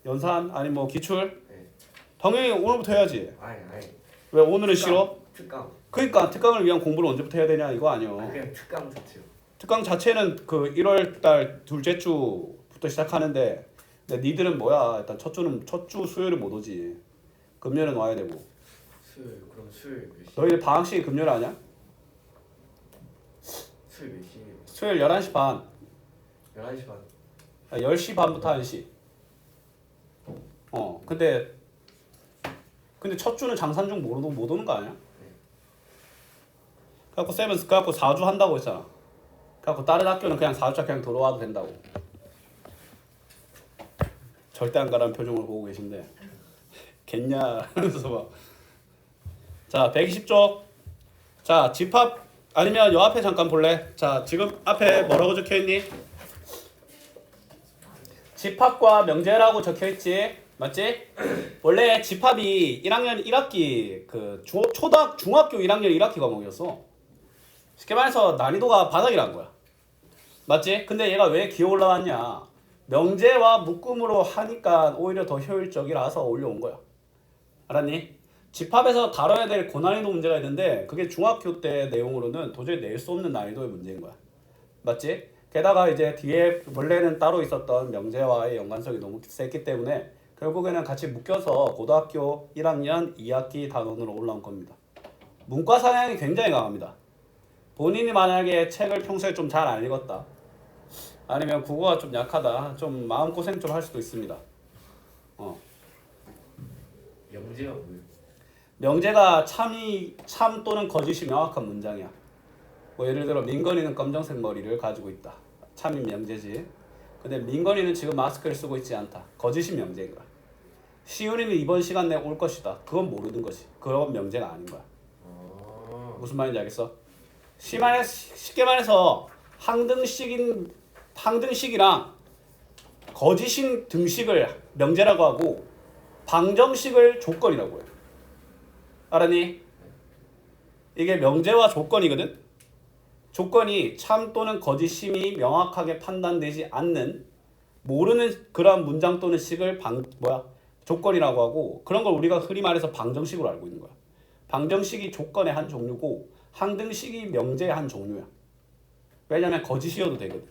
연산 아니 뭐 기출? 네. 당연히 오늘부터 해야지. 아니. 왜 오늘은 싫어? 특강. 그러니까 특강을 위한 공부를 언제부터 해야 되냐 이거 아니요. 그냥 특강 자체요. 특강 자체는 그 1월달 둘째 주부터 시작하는데 근데 니들은 뭐야 일단 첫 주 수요일은 못 오지. 금요일은 와야 되고. 그럼 수요일 몇 시? 너희들 방학 시기 금요일 아니야? 수요일 몇 시? 수요일 11시 반. 11시 반. 10시 반부터 1시. 근데 첫 주는 장산 중 못 오는 거 아니야? 그래갖고 쌤은 그래갖고 4주 한다고 했잖아. 그래갖고 다른 학교는 그냥 4주차 그냥 들어와도 된다고. 절대 안 가라는 표정을 보고 계신데 겠냐 하면서 막. 자 120쪽. 자 집합 아니면 요 앞에 잠깐 볼래? 자 지금 앞에 뭐라고 적혀있니? 집합과 명제라고 적혀있지? 맞지? 원래 집합이 1학년 1학기 그 중학교 1학년 1학기 과목이었어. 쉽게 말해서 난이도가 바닥이란 거야. 맞지? 근데 얘가 왜 기어 올라왔냐? 명제와 묶음으로 하니까 오히려 더 효율적이라서 올려온 거야. 알았니? 집합에서 다뤄야 될 고난이도 문제가 있는데 그게 중학교 때 내용으로는 도저히 낼 수 없는 난이도의 문제인 거야. 맞지? 게다가 이제 뒤에 원래는 따로 있었던 명제와의 연관성이 너무 셌기 때문에 결국에는 같이 묶여서 고등학교 1학년 2학기 단원으로 올라온 겁니다. 문과 성향이 굉장히 강합니다. 본인이 만약에 책을 평소에 좀 잘 안 읽었다 아니면 국어가 좀 약하다 좀 마음고생 좀 할 수도 있습니다. 명제가 뭐예요? 명제가 참 또는 거짓이 명확한 문장이야. 뭐 예를 들어 민건이는 검정색 머리를 가지고 있다. 참이 명제지. 근데 민건이는 지금 마스크를 쓰고 있지 않다. 거짓이 명제인 거야. 시윤이는 이번 시간 내에 올 것이다. 그건 모르는 거지. 그건 명제가 아닌 거야. 무슨 말인지 알겠어? 쉽게 말해서 항등식이랑 거짓인 등식을 명제라고 하고 방정식을 조건이라고 해요. 알았니? 이게 명제와 조건이거든? 조건이 참 또는 거짓임이 명확하게 판단되지 않는 모르는 그러한 문장 또는 식을 조건이라고 하고 그런 걸 우리가 흔히 말해서 방정식으로 알고 있는 거야. 방정식이 조건의 한 종류고 항등식이 명제의 한 종류야. 왜냐면 거짓이어도 되거든.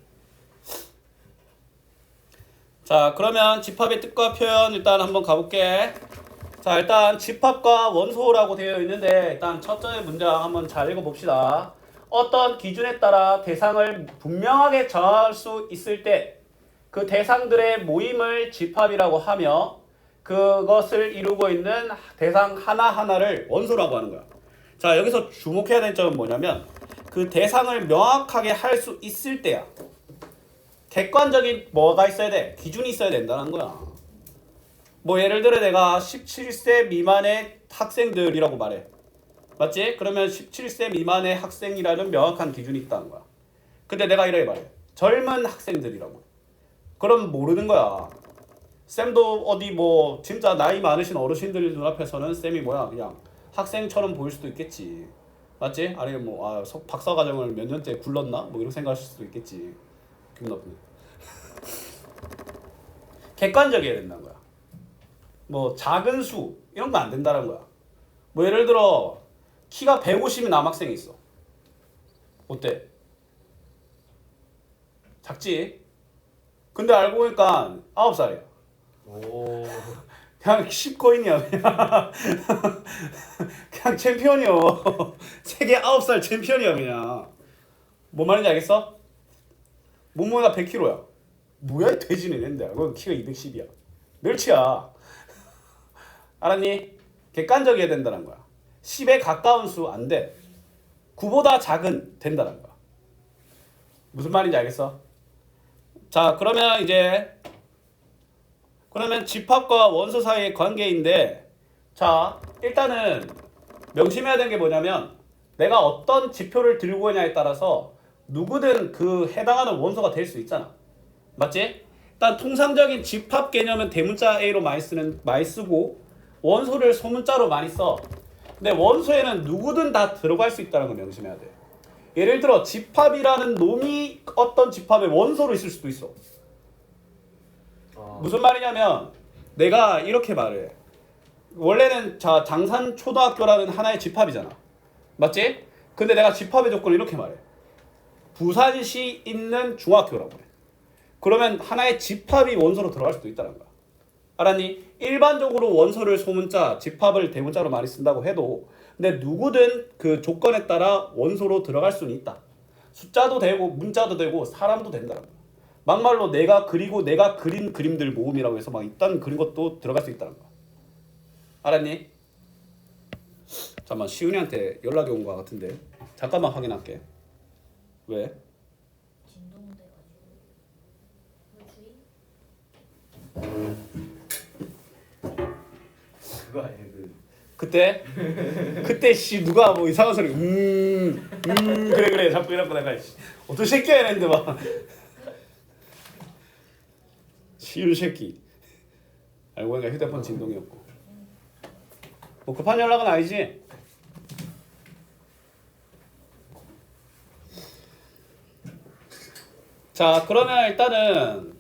자 그러면 집합의 뜻과 표현 일단 한번 가볼게. 자 일단 집합과 원소라고 되어 있는데 일단 첫 번째 문장 한번 잘 읽어봅시다. 어떤 기준에 따라 대상을 분명하게 정할 수 있을 때 그 대상들의 모임을 집합이라고 하며 그것을 이루고 있는 대상 하나하나를 원소라고 하는 거야. 자 여기서 주목해야 될 점은 뭐냐면 그 대상을 명확하게 할 수 있을 때야. 객관적인 뭐가 있어야 돼? 기준이 있어야 된다는 거야. 뭐 예를 들어 내가 17세 미만의 학생들이라고 말해. 맞지? 그러면 17세 미만의 학생이라는 명확한 기준이 있다는 거야. 근데 내가 이렇게 말해. 젊은 학생들이라고. 그럼 모르는 거야. 쌤도 어디 뭐 진짜 나이 많으신 어르신들 눈앞에서는 쌤이 뭐야 그냥 학생처럼 보일 수도 있겠지. 맞지? 아니면 뭐 박사 과정을 몇 년째 굴렀나? 뭐 이렇게 생각하실 수도 있겠지. 기분 나쁘네. 객관적이어야 된다는 거야. 뭐 작은 수 이런 거 안 된다는 거야. 뭐 예를 들어 키가 150인 남학생이 있어. 어때? 작지? 근데 알고 보니까 9살이야. 오. 그냥 10코인이야 그냥. 그냥 챔피언이요. 세계 9살 챔피언이야 그냥. 뭔 말인지 알겠어? 몸무게가 100kg야. 뭐야 돼지는 낸데. 그건 키가 210이야. 멸치야. 알았니? 객관적이어야 된다는 거야. 10에 가까운 수 안 돼. 9보다 작은 된다는 거야. 무슨 말인지 알겠어? 자 그러면 집합과 원소 사이의 관계인데 자 일단은 명심해야 되는 게 뭐냐면 내가 어떤 지표를 들고 있냐에 따라서 누구든 그 해당하는 원소가 될 수 있잖아. 맞지? 일단 통상적인 집합 개념은 대문자 A로 많이 쓰고 원소를 소문자로 많이 써. 근데 원소에는 누구든 다 들어갈 수 있다는 걸 명심해야 돼. 예를 들어 집합이라는 놈이 어떤 집합의 원소로 있을 수도 있어. 무슨 말이냐면 내가 이렇게 말해. 원래는 자 장산초등학교라는 하나의 집합이잖아. 맞지? 근데 내가 집합의 조건을 이렇게 말해. 부산시 있는 중학교라고 해. 그러면 하나의 집합이 원소로 들어갈 수도 있다는 거야. 알았니? 일반적으로 원소를 소문자, 집합을 대문자로 많이 쓴다고 해도 근데 누구든 그 조건에 따라 원소로 들어갈 수는 있다. 숫자도 되고 문자도 되고 사람도 된다는 거야. 막말로 내가 그리고 내가 그린 그림들 모음이라고 해서 막 이딴 그린 것도 들어갈 수 있다는 거야. 알았니? 잠깐만 시윤이한테 연락이 온 거 같은데 잠깐만 확인할게. 왜? 진동돼가지고 뭐 주의? 그거 아니에요 그때 씨 누가 뭐 이상한 소리 그래 자꾸 이러고 내가 어떤 새끼야 이랬는데 막 시윤 새끼 알고 보니까 휴대폰 진동이었고 뭐 급한 연락은 아니지? 자 그러면 일단은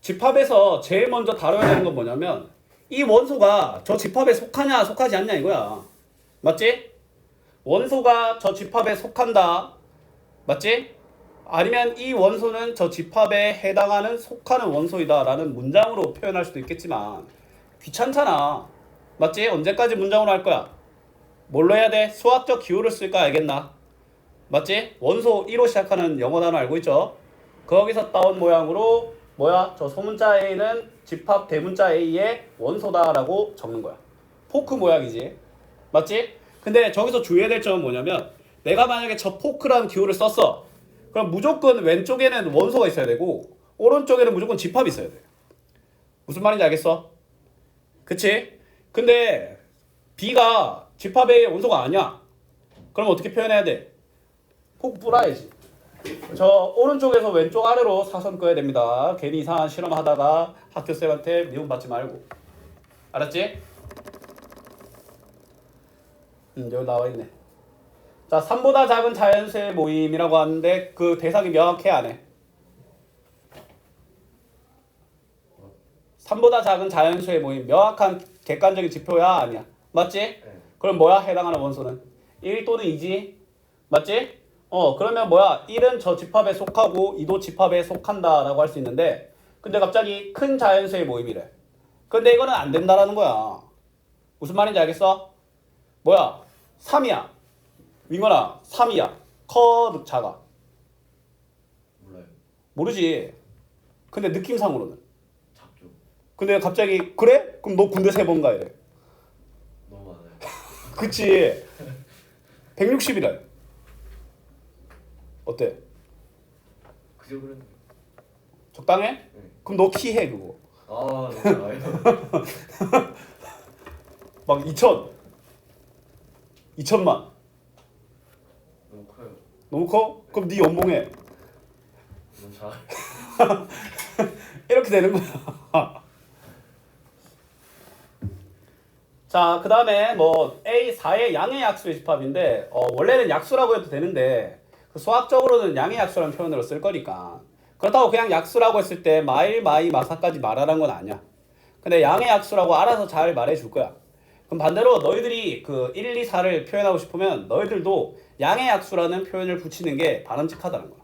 집합에서 제일 먼저 다뤄야 되는 건 뭐냐면 이 원소가 저 집합에 속하냐 속하지 않냐 이거야. 맞지? 원소가 저 집합에 속한다. 맞지? 아니면 이 원소는 저 집합에 해당하는 속하는 원소이다 라는 문장으로 표현할 수도 있겠지만 귀찮잖아. 맞지? 언제까지 문장으로 할 거야? 뭘로 해야 돼? 수학적 기호를 쓸까 알겠나? 맞지? 원소 1로 시작하는 영어 단어 알고 있죠? 거기서 따온 모양으로 뭐야? 저 소문자 A는 집합 대문자 A의 원소다라고 적는 거야. 포크 모양이지. 맞지? 근데 저기서 주의해야 될 점은 뭐냐면 내가 만약에 저 포크라는 기호를 썼어. 그럼 무조건 왼쪽에는 원소가 있어야 되고 오른쪽에는 무조건 집합이 있어야 돼. 무슨 말인지 알겠어? 그치? 근데 B가 집합의 원소가 아니야. 그럼 어떻게 표현해야 돼? 포크 뿌라야지. 저 오른쪽에서 왼쪽 아래로 사선 그어야 됩니다. 괜히 이상한 실험하다가 학교쌤한테 미움받지 말고. 알았지? 여기 나와있네. 자, 3보다 작은 자연수의 모임이라고 하는데 그 대상이 명확해 안 해? 3보다 작은 자연수의 모임 명확한 객관적인 지표야 아니야? 맞지? 네. 그럼 뭐야? 해당하는 원소는? 1 또는 2지? 맞지? 그러면 뭐야? 1은 저 집합에 속하고 2도 집합에 속한다 라고 할 수 있는데 근데 갑자기 큰 자연수의 모임이래. 근데 이거는 안 된다라는 거야. 무슨 말인지 알겠어? 뭐야? 3이야. 윙건아 3이야. 커 작아. 몰라요. 모르지. 근데 느낌상으로는. 작죠. 근데 갑자기 그래? 그럼 너 군대 3번 가야 돼. 너무 많아요. 그치. 160이래. 어때? 그저 그랬는데. 적당해? 네. 그럼 너 키 해 그거. 아 너무 많아요. 막 2천만. 너무 커요. 너무 커? 그럼 네 연봉해. 너무 잘. 이렇게 되는 거야. 자, 그 다음에 뭐 A4의 양의 약수의 집합인데 원래는 약수라고 해도 되는데 그 수학적으로는 양의 약수라는 표현으로 쓸 거니까 그렇다고 그냥 약수라고 했을 때 마일, 마이, 마사까지 말하라는 건 아니야. 근데 양의 약수라고 알아서 잘 말해줄 거야. 그럼 반대로 너희들이 그 1, 2, 4를 표현하고 싶으면 너희들도 양의 약수라는 표현을 붙이는 게 바람직하다는 거야.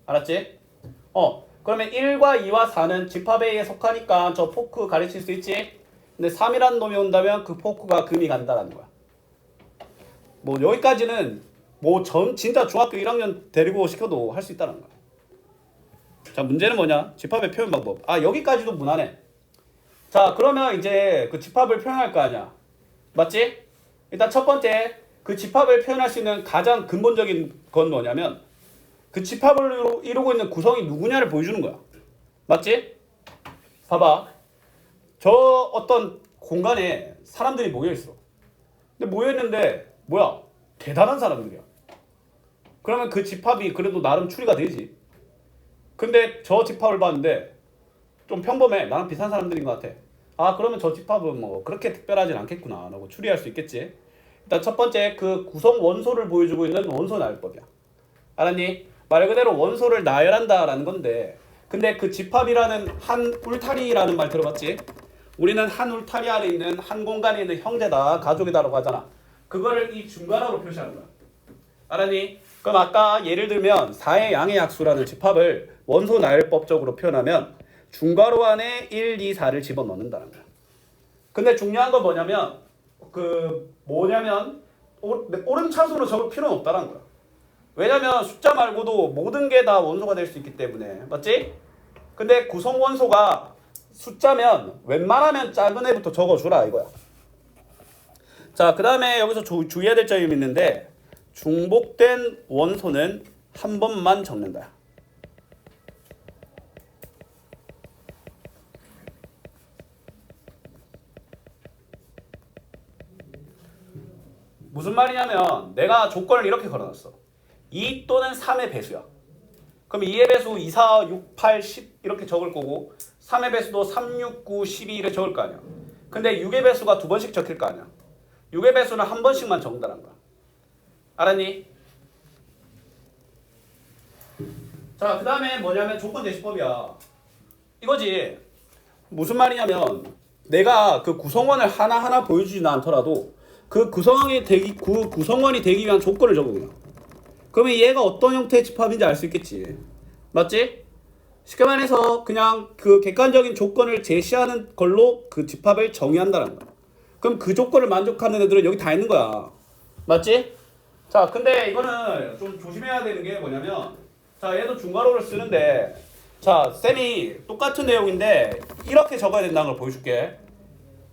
알았지? 그러면 1과 2와 4는 집합 A에 속하니까 저 포크 가르칠 수 있지? 근데 3이라는 놈이 온다면 그 포크가 금이 간다라는 거야. 뭐 여기까지는 뭐 진짜 중학교 1학년 데리고 시켜도 할 수 있다는 거야. 자, 문제는 뭐냐? 집합의 표현 방법. 여기까지도 무난해. 자, 그러면 이제 그 집합을 표현할 거 아니야. 맞지? 일단 첫 번째 그 집합을 표현할 수 있는 가장 근본적인 건 뭐냐면 그 집합을 이루고 있는 구성이 누구냐를 보여주는 거야. 맞지? 봐봐. 저 어떤 공간에 사람들이 모여있어. 근데 모여있는데 뭐야? 대단한 사람들이야. 그러면 그 집합이 그래도 나름 추리가 되지. 근데 저 집합을 봤는데 좀 평범해. 나랑 비슷한 사람들인 것 같아. 그러면 저 집합은 뭐 그렇게 특별하진 않겠구나 라고 추리할 수 있겠지. 일단 첫 번째 그 구성 원소를 보여주고 있는 원소 나열법이야. 알았니? 말 그대로 원소를 나열한다 라는 건데 근데 그 집합이라는 한 울타리라는 말 들어봤지? 우리는 한 울타리 안에 있는 한 공간에 있는 형제다, 가족이다라고 하잖아. 그거를 이 중괄호로 표시하는 거야. 알았니? 그럼 아까 예를 들면 4의 양의 약수라는 집합을 원소 나열법적으로 표현하면 중괄호 안에 1, 2, 4를 집어넣는다는 거야. 근데 중요한 건 뭐냐면 오름차순으로 적을 필요는 없다는 거야. 왜냐면 숫자 말고도 모든 게 다 원소가 될 수 있기 때문에. 맞지? 근데 구성 원소가 숫자면 웬만하면 작은 애부터 적어주라 이거야. 자, 그 다음에 여기서 주의해야 될 점이 있는데 중복된 원소는 한 번만 적는다. 무슨 말이냐면 내가 조건을 이렇게 걸어놨어. 2 또는 3의 배수야. 그럼 2의 배수 2, 4, 6, 8, 10 이렇게 적을 거고 3의 배수도 3, 6, 9, 12 이렇게 적을 거 아니야. 근데 6의 배수가 두 번씩 적힐 거 아니야. 6의 배수는 한 번씩만 적는다는 거야. 알았니? 자, 그 다음에 뭐냐면 조건 제시법이야. 이거지. 무슨 말이냐면 내가 그 구성원을 하나하나 보여주지는 않더라도 그 구성원이 되기 위한 조건을 적으면 그러면 얘가 어떤 형태의 집합인지 알 수 있겠지. 맞지? 쉽게 말해서 그냥 그 객관적인 조건을 제시하는 걸로 그 집합을 정의한다는 거야. 그럼 그 조건을 만족하는 애들은 여기 다 있는 거야. 맞지? 자, 근데 이거는 좀 조심해야 되는 게 뭐냐면 자, 얘도 중괄호를 쓰는데 자, 쌤이 똑같은 내용인데 이렇게 적어야 된다는 걸 보여줄게.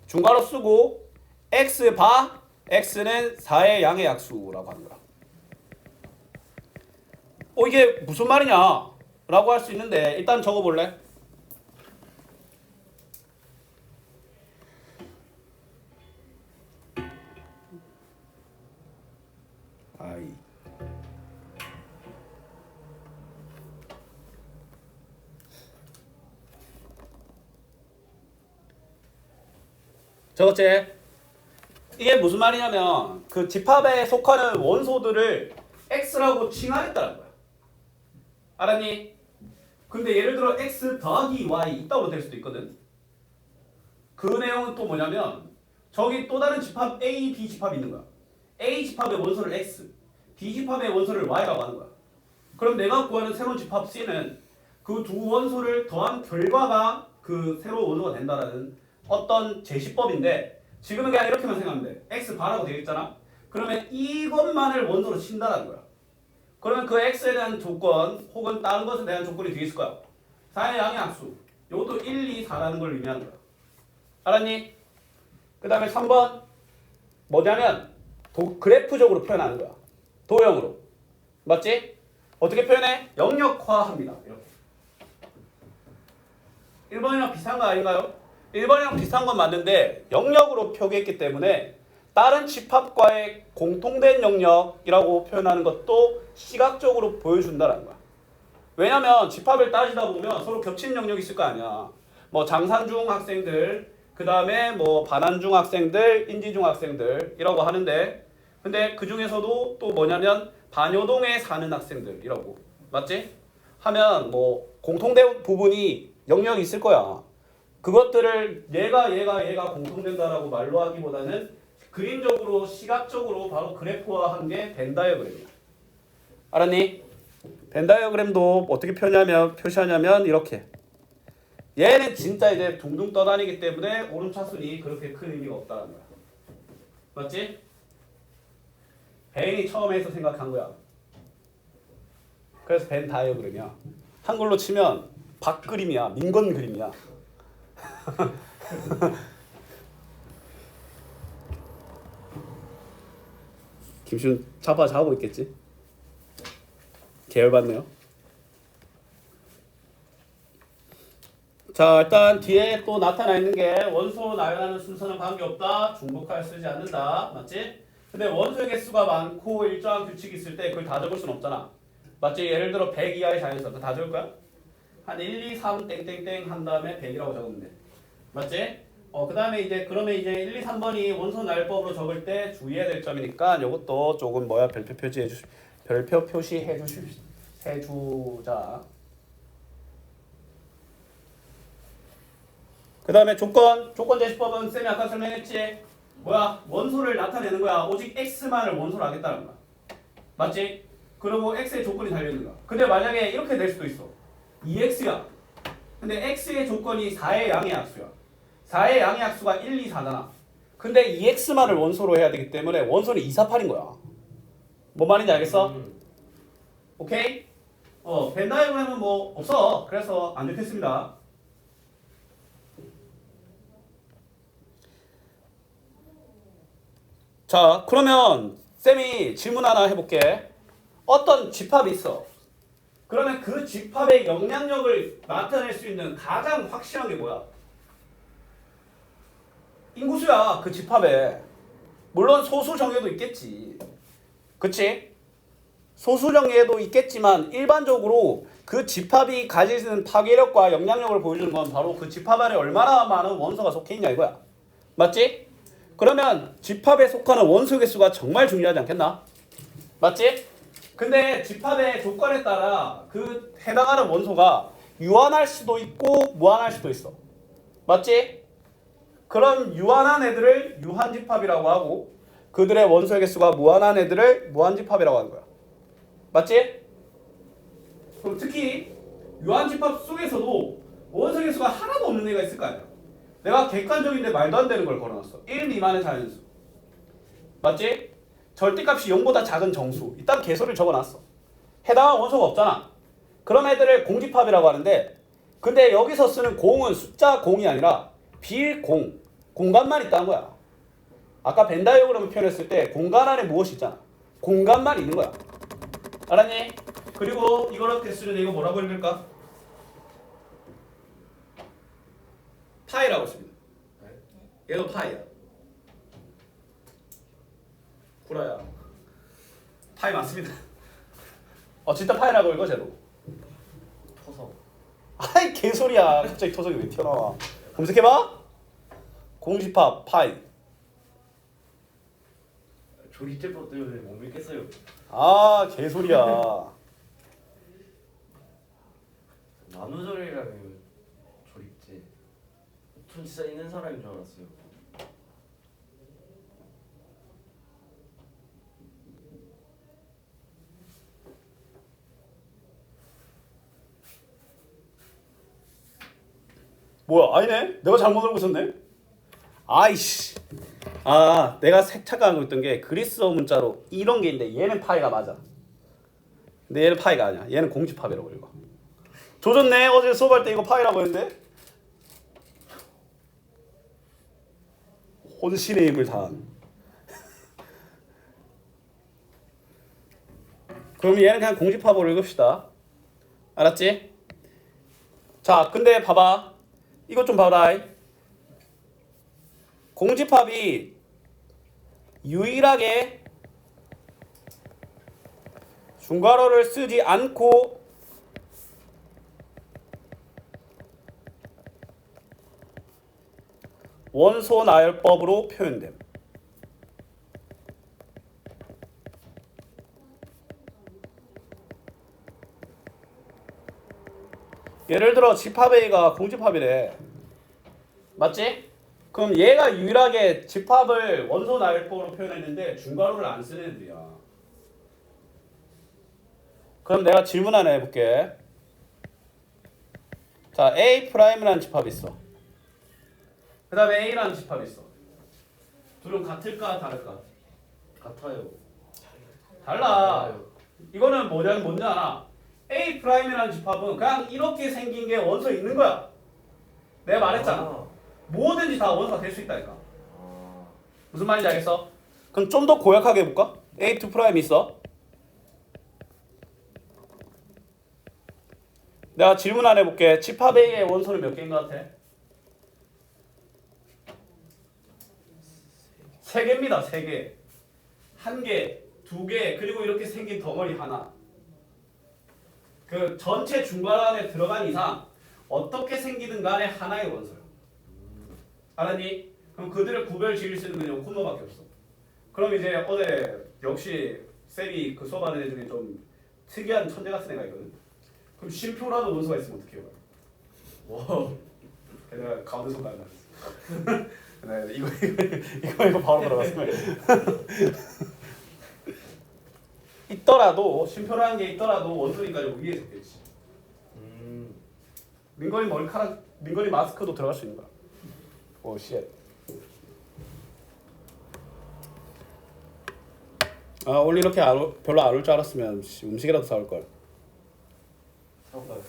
중괄호 쓰고 x 바 x는 4의 양의 약수라고 하는 거야. 이게 무슨 말이냐 라고 할 수 있는데 일단 적어볼래? 아이 적었지? 이게 무슨 말이냐면 그 집합에 속하는 원소들을 x라고 칭하겠다는 거야. 알았니? 근데 예를 들어 x 더하기 y 있다고 될 수도 있거든. 그 내용은 또 뭐냐면 저기 또 다른 집합 A, B 집합이 있는 거야. A 집합의 원소를 x, B 집합의 원소를 y라고 하는 거야. 그럼 내가 구하는 새로운 집합 C는 그 두 원소를 더한 결과가 그 새로운 원소가 된다라는 어떤 제시법인데 지금은 그냥 이렇게만 생각하면 돼. x 바라고 되어 있잖아. 그러면 이것만을 원소로 친다라는 거야. 그러면 그 x에 대한 조건 혹은 다른 것에 대한 조건이 뒤에 있을 거야. 4의 양의 약수. 이것도 1, 2, 4라는 걸 의미하는 거야. 알았니? 그 다음에 3번 뭐냐면 그래프적으로 표현하는 거야. 도형으로. 맞지? 어떻게 표현해? 영역화합니다. 이렇게. 1번이랑 비슷한 거 아닌가요? 1번이랑 비슷한 건 맞는데 영역으로 표기했기 때문에 다른 집합과의 공통된 영역이라고 표현하는 것도 시각적으로 보여준다는 거야. 왜냐면 집합을 따지다 보면 서로 겹치는 영역이 있을 거 아니야. 뭐 장산중 학생들, 그 다음에 뭐 반환중 학생들, 인지중 학생들이라고 하는데 근데 그 중에서도 또 뭐냐면 반여동에 사는 학생들이라고. 맞지? 하면 뭐 공통된 부분이 영역이 있을 거야. 그것들을 얘가 공통된다라고 말로 하기보다는 그림적으로 시각적으로 바로 그래프화한 게 벤 다이어그램이야. 알았니? 벤 다이어그램도 어떻게 표시하냐면 이렇게. 얘는 진짜 이제 둥둥 떠다니기 때문에 오름차순이 그렇게 큰 의미가 없다는 거야. 맞지? 벤이 처음에서 생각한 거야. 그래서 벤 다이어그램이야. 한글로 치면 박그림이야. 민건 그림이야. 김시훈 자고 있겠지? 계열받네요. 자, 일단 뒤에 또 나타나 있는 게 원소 나열하는 순서는 관계없다. 중복하여 쓰지 않는다. 맞지? 근데 원소의 개수가 많고 일정한 규칙이 있을 때 그걸 다 적을 순 없잖아. 맞지? 예를 들어 100 이하의 자연수 그거 다 적을 거야? 한 1, 2, 3 땡땡땡 한 다음에 100이라고 적으면 돼. 맞지? 그 다음에 이제 그러면 이제 1, 2, 3번이 원소 나열법으로 적을 때 주의해야 될 점이니까 이것도 조금 별표 표시해 주자. 그 그 다음에 조건 제시법은 쌤이 아까 설명했지. 뭐야? 원소를 나타내는 거야. 오직 x만을 원소로 하겠다는 거야. 맞지? 그리고 x의 조건이 달려있는 거야. 근데 만약에 이렇게 될 수도 있어. 2x야. 근데 x의 조건이 4의 양의 약수야. 4의 양의 약수가 1, 2, 4잖아. 근데 2x만을 원소로 해야 되기 때문에 원소는 2, 4, 8인 거야. 뭔 말인지 알겠어? 오케이? 벤 다이어그램은 뭐 없어. 그래서 안 적혔습니다. 자, 그러면 쌤이 질문 하나 해볼게. 어떤 집합이 있어. 그러면 그 집합의 영향력을 나타낼 수 있는 가장 확실한 게 뭐야? 인구수야. 그 집합에. 물론 소수 정예도 있겠지. 그치? 소수 정예도 있겠지만 일반적으로 그 집합이 가지는 파괴력과 영향력을 보여주는 건 바로 그 집합 안에 얼마나 많은 원소가 속해 있냐 이거야. 맞지? 그러면 집합에 속하는 원소 개수가 정말 중요하지 않겠나? 맞지? 근데 집합의 조건에 따라 그 해당하는 원소가 유한할 수도 있고 무한할 수도 있어. 맞지? 그런 유한한 애들을 유한집합이라고 하고 그들의 원소 개수가 무한한 애들을 무한집합이라고 하는 거야. 맞지? 그럼 특히 유한집합 속에서도 원소 개수가 하나도 없는 애가 있을 거 아니야. 내가 객관적인데 말도 안 되는 걸 걸어놨어. 1 미만의 자연수. 맞지? 절대값이 0보다 작은 정수. 일단 개수를 적어놨어. 해당한 원소가 없잖아. 그런 애들을 공집합이라고 하는데 근데 여기서 쓰는 공은 숫자 공이 아니라 빌공. 공간만 있다는 거야. 아까 벤 다이어그램을 표현했을 때 공간 안에 무엇이 있잖아. 공간만 있는 거야. 알았니? 그리고 이거를 쓰는 이거 뭐라고 읽을까? 파이라고 씁니다. 얘도 파이야. 구라야. 파이 맞습니다. 진짜 파이라고 읽어 쟤도. 토성. 아이 개소리야. 갑자기 토성이 왜 튀어나와. 검색해봐. 공집합 파이. 조리제법 때문에 못 믿겠어요. 아 개소리야. 나누절이라면 조립제. 전 진짜 있는 사람인 줄 알았어요. 뭐야 아니네? 내가 잘못 알고 있었네? 아이씨. 내가 착각하고 있던 게 그리스어 문자로 이런 게 있는데 얘는 파이가 맞아. 근데 얘는 파이가 아니야. 얘는 공집합이라고 읽어. 조졌네. 어제 수업할 때 이거 파이라고 했는데 혼신의 힘을 다한. 그럼 얘는 그냥 공집합으로 읽읍시다. 알았지? 자 근데 봐봐. 이것 좀 봐라. 공집합이 유일하게 중괄호를 쓰지 않고 원소 나열법으로 표현됨. 예를 들어 집합 A가 공집합이래. 맞지? 그럼 얘가 유일하게 집합을 원소 나열법으로 표현했는데 중괄호를 안 쓰는 애들이야. 그럼 내가 질문 하나 해볼게. 자, A'라는 집합이 있어. 그 다음에 A라는 집합이 있어. 둘은 같을까 다를까? 같아요. 달라. 이거는 뭔지 알아? A'이라는 집합은 그냥 이렇게 생긴 게 원소에 있는 거야. 내가 말했잖아. 뭐든지 다 원소가 될 수 있다니까. 무슨 말인지 알겠어? 그럼 좀 더 고약하게 해볼까? A2' 있어. 내가 질문 안 해볼게. 집합 A의 원소는 몇 개인 것 같아? 3개입니다. 3개. 1개, 2개, 그리고 이렇게 생긴 덩어리 하나. 그 전체 중괄호 안에 들어간 이상 어떻게 생기든 간에 하나의 원소야. 알았니? 그럼 그들을 구별 지을 수 있는 건 코너밖에 없어. 그럼 이제 어제 역시 쌤이 그 수업하는 애 중에 좀 특이한 천재 같은 애가 있거든. 그럼 쉼표라도 원소가 있으면 어떻게 해요? 와. 내가 가운데 손가락 나왔어. 네, 이거 바로 들어갔으면 있더라도 심표라는 게 있더라도 원소니까 여기 위에 적혀있지. 민건이 머리카락, 민건이 마스크도 들어갈 수 있는 거야. 오 쉣. 아 원래 이렇게 별로 안 올 줄 알았으면 음식이라도 사올 걸. 사과요.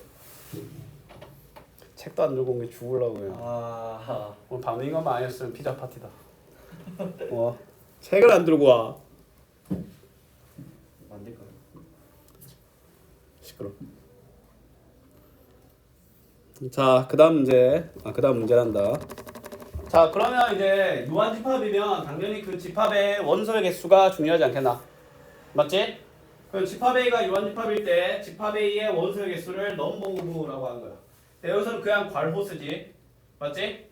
책도 안 들고 온 게 죽으려고 그냥. 아, 오늘 밤인 것만 아니었으면 피자 파티다. 책을 안 들고 와. 만들까요? 시끄러. 자, 그다음 문제. 그다음 문제란다. 자, 그러면 이제 유한 집합이면 당연히 그 집합의 원소의 개수가 중요하지 않겠나? 맞지? 그럼 집합 A가 유한 집합일 때 집합 A의 원소의 개수를 넘버우브라고 하는 거야. 근데 여기서는 그냥 괄호 쓰지. 맞지?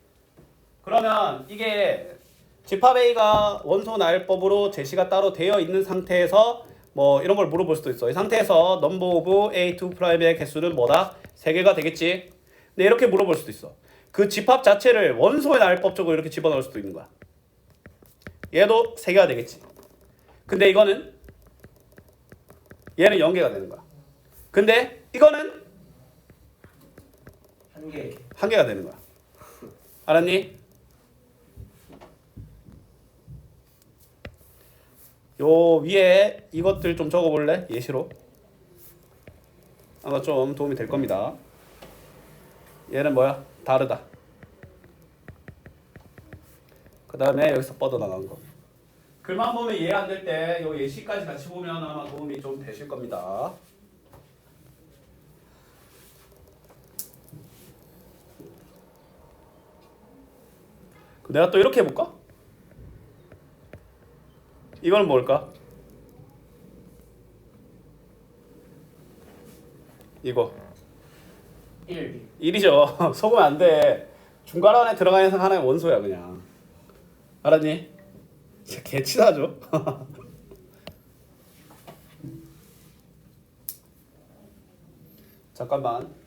그러면 이게 집합 A가 원소 나열법으로 제시가 따로 되어 있는 상태에서 뭐 이런 걸 물어볼 수도 있어. 이 상태에서 넘버 오브 A2'의 개수는 뭐다? 3개가 되겠지? 근데 이렇게 물어볼 수도 있어. 그 집합 자체를 원소의 나열법적으로 이렇게 집어넣을 수도 있는 거야. 얘도 3개가 되겠지. 근데 이거는 얘는 0개가 되는 거야. 근데 이거는 한 개. 1개가 되는 거야. 알았니? 요 위에 이것들 좀 적어볼래? 예시로. 아마 좀 도움이 될 겁니다. 얘는 뭐야? 다르다. 그 다음에 여기서 뻗어나간 거. 글만 보면 이해 안 될 때 요 예시까지 같이 보면 아마 도움이 좀 되실 겁니다. 내가 또 이렇게 해볼까? 이건 뭘까? 이거 1. 1이죠. 속으면 안 돼. 중괄호 안에 들어가 있는 하나의 원소야 그냥. 알았니? 진짜 개치다죠. 잠깐만.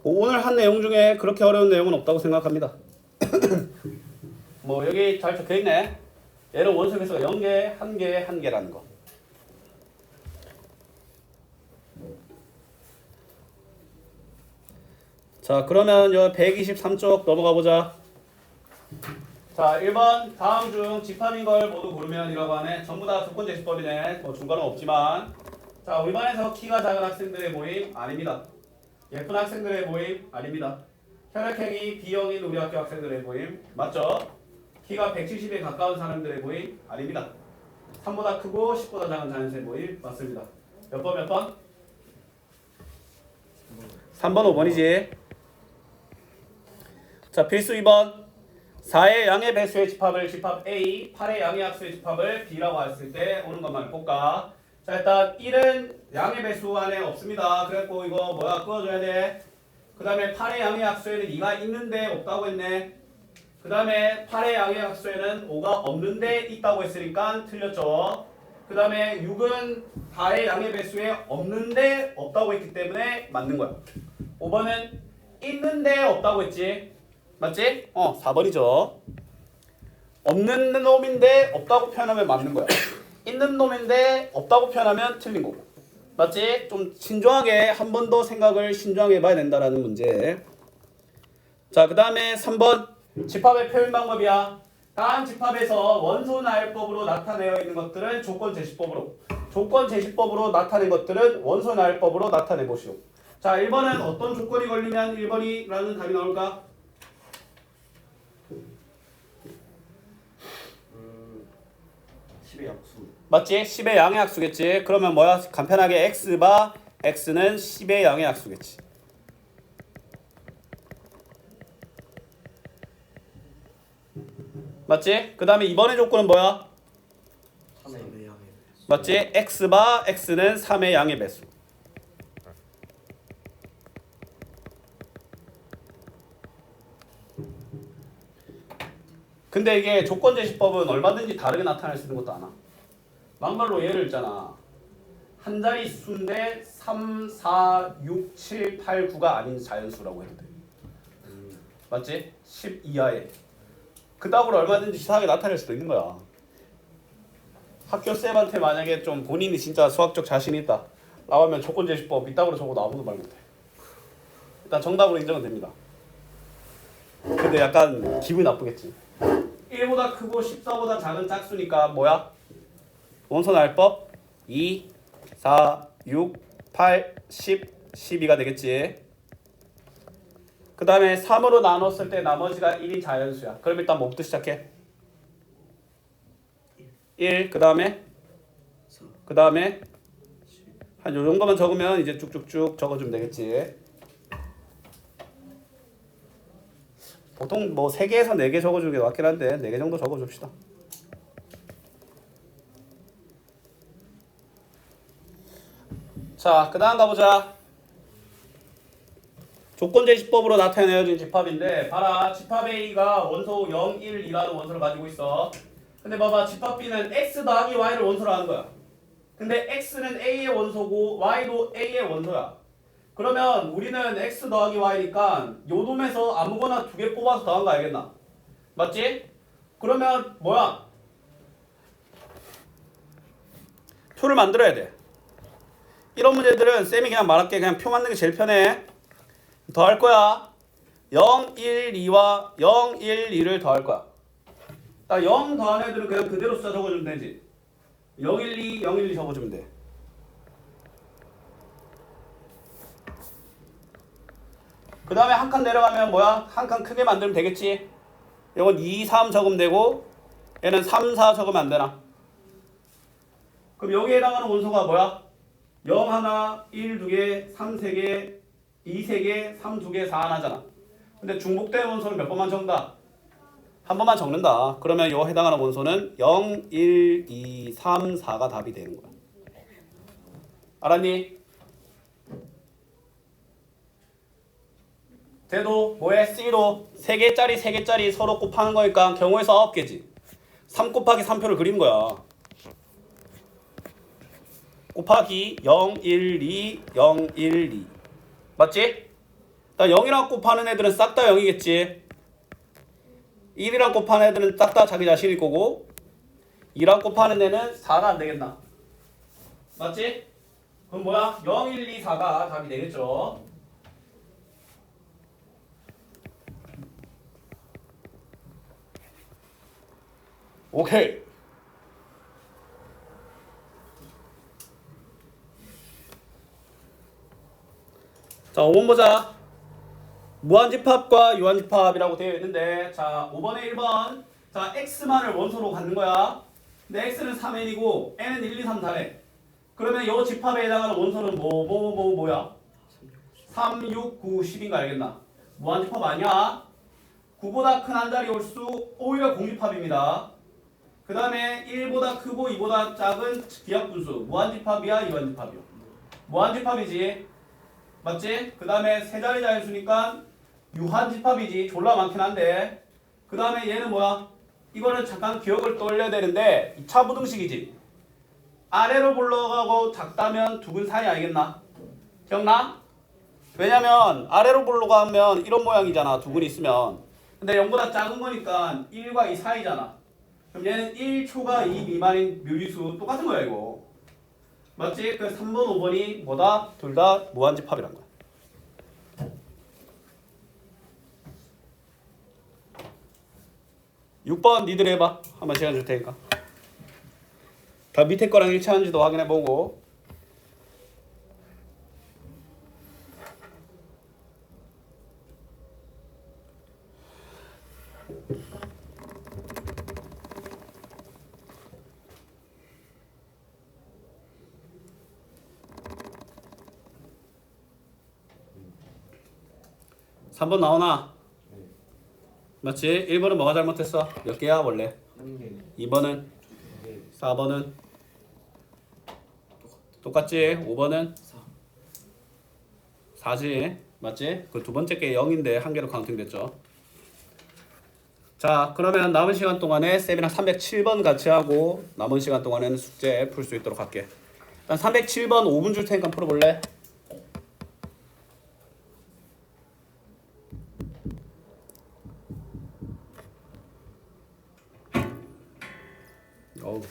오늘 한 내용 중에 그렇게 어려운 내용은 없다고 생각합니다. 뭐 여기 잘 적혀있네. 얘는 원소 개수가 0개, 1개, 1개라는 거. 자 그러면 요 123쪽 넘어가 보자. 자 1번 다음 중 집합인 걸 모두 고르면이라고 하네. 전부 다 조건제시법이네. 뭐 중간은 없지만. 자 우리 반에서 키가 작은 학생들의 모임 아닙니다. 예쁜 학생들의 모임 아닙니다. 혈액형이 B형인 우리 학교 학생들의 모임 맞죠? 키가 170에 가까운 사람들의 모임 아닙니다. 3보다 크고 10보다 작은 자연수의 모임 맞습니다. 몇 번 몇 번? 3번 5번이지. 자 필수 2번 4의 양의 배수의 집합을 집합 A 8의 양의 합수의 집합을 B라고 했을 때 오는 것만 볼까. 자 일단 1은 양의 배수 안에 없습니다. 그래갖고 이거 뭐야 끄어줘야 돼. 그 다음에 8의 양의 합수에는 2가 있는데 없다고 했네. 그 다음에 8의 양의 합수에는 5가 없는데 있다고 했으니까 틀렸죠. 그 다음에 6은 4의 양의 배수에 없는데 없다고 했기 때문에 맞는 거야. 5번은 있는데 없다고 했지. 맞지? 4번이죠. 없는 놈인데 없다고 표현하면 맞는 거야. 있는 놈인데 없다고 표현하면 틀린 거고. 맞지? 좀 신중하게 한 번 더 생각을 신중하게 해봐야 된다라는 문제. 자, 그 다음에 3번 집합의 표현 방법이야. 다음 집합에서 원소 나열법으로 나타내어 있는 것들은 조건 제시법으로, 조건 제시법으로 나타낸 것들은 원소 나열법으로 나타내 보시오. 자, 1번은 어떤 조건이 걸리면 1번이라는 답이 나올까? 10의 약수. 맞지? 10의 양의 약수겠지. 그러면 뭐야? 간편하게 x바 x는 10의 양의 약수겠지. 맞지? 그 다음에 이번에 조건은 뭐야? 3의 양의 맞지? x바 x는 3의 양의 배수. 근데 이게 조건 제시법은 얼마든지 다르게 나타날 수 있는 것도 아나. 막말로 예를 있잖아. 한 자리 수인데 3, 4, 6, 7, 8, 9가 아닌 자연수라고 해도 돼. 맞지? 10 이하에. 그따구로 얼마든지 이상하게 나타낼 수도 있는 거야. 학교 쌤한테 만약에 좀 본인이 진짜 수학적 자신이 있다. 나오면 조건 제시법 이따구로 적어도 아무도 말 못해. 일단 정답으로 인정은 됩니다. 근데 약간 기분이 나쁘겠지. 1보다 크고 14보다 작은 짝수니까 뭐야? 원소 날법 2, 4, 6, 8, 10, 12가 되겠지. 그 다음에 3으로 나눴을 때 나머지가 1이 자연수야. 그럼 일단 뭐부터 시작해? 1, 그 다음에 한 요 정도만 적으면 이제 쭉쭉쭉 적어주면 되겠지. 보통 뭐 3개에서 4개 적어주는 게 맞긴 한데 4개 정도 적어줍시다. 자, 그 다음 가보자. 조건제시법으로 나타내어진 집합인데 봐라. 집합 A가 원소 0, 1, 2라는 원소를 가지고 있어. 근데 봐봐. 집합 B는 X 더하기 Y를 원소로 하는 거야. 근데 X는 A의 원소고 Y도 A의 원소야. 그러면 우리는 X 더하기 Y니까 요 놈에서 아무거나 2개 뽑아서 더한 거 알겠나? 맞지? 그러면 뭐야? 표를 만들어야 돼. 이런 문제들은 쌤이 그냥 말할게. 그냥 표 만드는 게 제일 편해. 더할 거야. 0, 1, 2와 0, 1, 2를 더할 거야. 0 더한 애들은 그냥 그대로 숫자 적어주면 되지. 0, 1, 2, 0, 1, 2 적어주면 돼. 그 다음에 한 칸 내려가면 뭐야? 한 칸 크게 만들면 되겠지? 이건 2, 3 적으면 되고 얘는 3, 4 적으면 안 되나? 그럼 여기에 해당하는 원소가 뭐야? 0 하나, 1 2개, 3 3개, 2 3개, 3 2개, 4 하나잖아. 근데 중복된 원소는 몇 번만 적는다? 한 번만 적는다. 그러면 요 해당하는 원소는 0, 1, 2, 3, 4가 답이 되는 거야. 알았니? 쟤도 뭐해? C도 3개짜리 3개짜리 서로 곱하는 거니까 경우의 수 9개지. 3 곱하기 3표를 그리는 거야. 곱하기 0, 1, 2, 0, 1, 2. 맞지? 0이랑 곱하는 애들은 싹 다 0이겠지. 1이랑 곱하는 애들은 싹 다 자기 자신일 거고 2랑 곱하는 애는 4가 안 되겠나? 맞지? 그럼 뭐야? 0, 1, 2, 4가 답이 되겠죠. 오케이. 자, 5번 보자. 무한집합과 유한집합이라고 되어 있는데 자, 5번에 1번. 자, x만을 원소로 갖는 거야. 근데 x는 3n이고 n은 1, 2, 3, 4래. 그러면 이 집합에 해당하는 원소는 뭐야? 3, 6, 9, 10인 거 알겠나? 무한집합 아니야. 9보다 큰 한 자리 올수 오히려 공집합입니다. 그 다음에 1보다 크고 2보다 작은 기하분수. 무한집합이야, 유한집합이야? 무한집합이지. 맞지? 그 다음에 세 자리 자연수니까 유한집합이지. 졸라 많긴 한데. 그 다음에 얘는 뭐야? 이거는 잠깐 기억을 떠올려야 되는데 2차 부등식이지. 아래로 불러가고 작다면 두근 사이 알겠나? 기억나? 왜냐면 아래로 불러가면 이런 모양이잖아. 두근이 있으면. 근데 0보다 작은 거니까 1과 2 사이잖아. 그럼 얘는 1초가 2 미만인 묘리수 똑같은 거야 이거. 맞지? 그래서 3번, 5번이 뭐다? 둘 다 무한집합이란 거야. 육 번 니들 해봐. 한번 시간 줄 테니까. 다 밑에 거랑 일치하는지도 확인해보고. 3번 나오나? 네. 맞지? 1번은 뭐가 잘못했어? 몇 개야 원래? 한 개. 2번은? 네. 4번은? 똑같지? 5번은? 4. 4지? 맞지? 그 두 번째 게 0인데 한 개로 카운팅 됐죠. 자, 그러면 남은 시간 동안에 쌤이랑 307번 같이 하고 남은 시간 동안에는 숙제 풀 수 있도록 할게. 일단 307번 5분 줄 테니까 풀어볼래? 어우.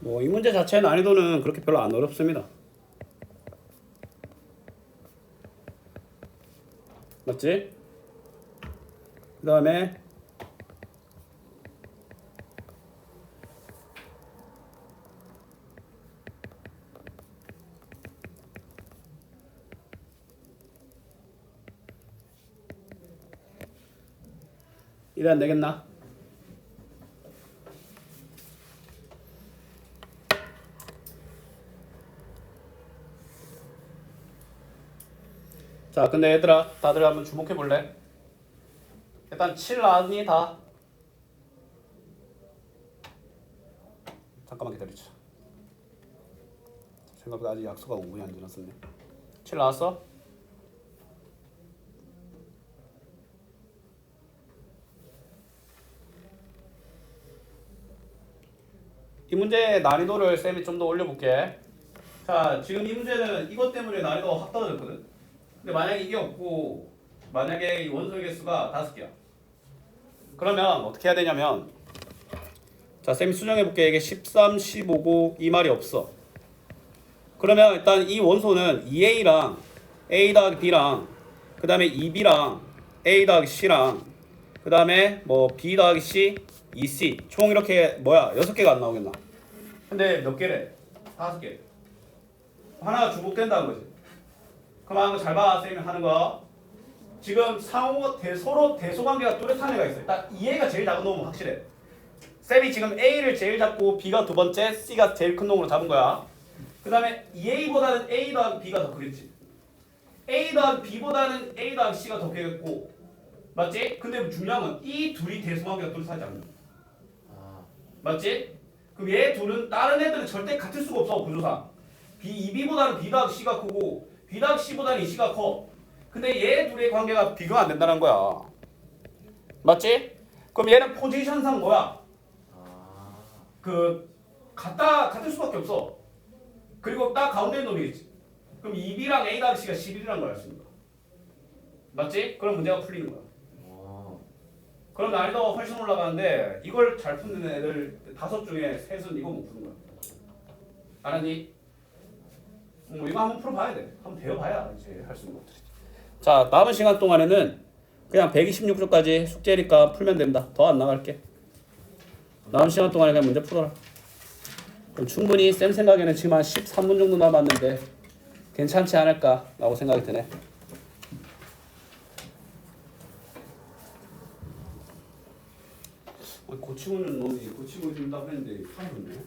뭐 이 문제 자체의 난이도는 그렇게 별로 안 어렵습니다. 맞지? 그 다음에 이래 안 되겠나? 자, 근데 얘들아, 다들 한번 주목해 볼래? 일단 7 나왔니 다? 잠깐만 기다리자. 생각보다 아직 약속가 5분이 안 지났었네. 7 나왔어? 이 문제의 난이도를 쌤이 좀 더 올려볼게. 자, 지금 이 문제는 이것 때문에 난이도가 확 떨어졌거든. 근데 만약에 이게 없고 만약에 이 원소의 개수가 5개야. 그러면 어떻게 해야 되냐면, 자, 쌤이 수정해볼게. 이게 13, 15고 이 말이 없어. 그러면 일단 이 원소는 2a랑 a 더하기 b랑 그 다음에 2b랑 a 더하기 c랑 그 다음에 뭐 b 더하기 c, 2c 총 이렇게 뭐야 6개가 안 나오겠나? 근데 몇 개래? 5개. 하나가 중복된다는 거지. 그럼 하는 거 잘 봐. 쌤이 하는 거. 지금 서로 대소관계가 뚜렷한 애가 있어요. 딱 이 애가 제일 작은 놈은 확실해. 쌤이 지금 A를 제일 잡고 B가 두 번째, C가 제일 큰 놈으로 잡은 거야. 그 다음에 2A보다는 A 더하기 B가 더 크겠지. A 더하기 B보다는 A 더하기 C가 더 크겠고, 맞지? 근데 중요한 건 이 둘이 대소관계가 뚜렷하지 않는 거야. 맞지? 그럼 얘 둘은 다른 애들은 절대 같을 수가 없어 구조상. 2B보다는 B 더하기 C가 크고 B 더하기 C보다는 이 C가 커. 근데 얘 둘의 관계가 비교가 안 된다는 거야. 맞지? 그럼 얘는 포지션상 뭐야? 같을 수밖에 없어. 그리고 딱 가운데 놈이겠지. 그럼 2B랑 A 더하기 C가 11이라는 걸 알 수 있는 거야. 맞지? 그럼 문제가 풀리는 거야. 그럼 난이도가 훨씬 올라가는데 이걸 잘 푸는 애들 5 중에 3은 이거 못 푸는 거야. 알았니? 이거 한번 풀어봐야 돼. 한번 배워봐야 이제 할 수 있는 것들이. 자, 남은 시간 동안에는 그냥 126조까지 숙제니까 풀면 됩니다. 더 안 나갈게. 남은 시간 동안에 그냥 문제 풀어라. 그럼 충분히 쌤 생각에는 지금 한 13분 정도 남았는데 괜찮지 않을까라고 생각이 드네. 고치고는 놈이 고치고 준다고 했는데 처음 듣네.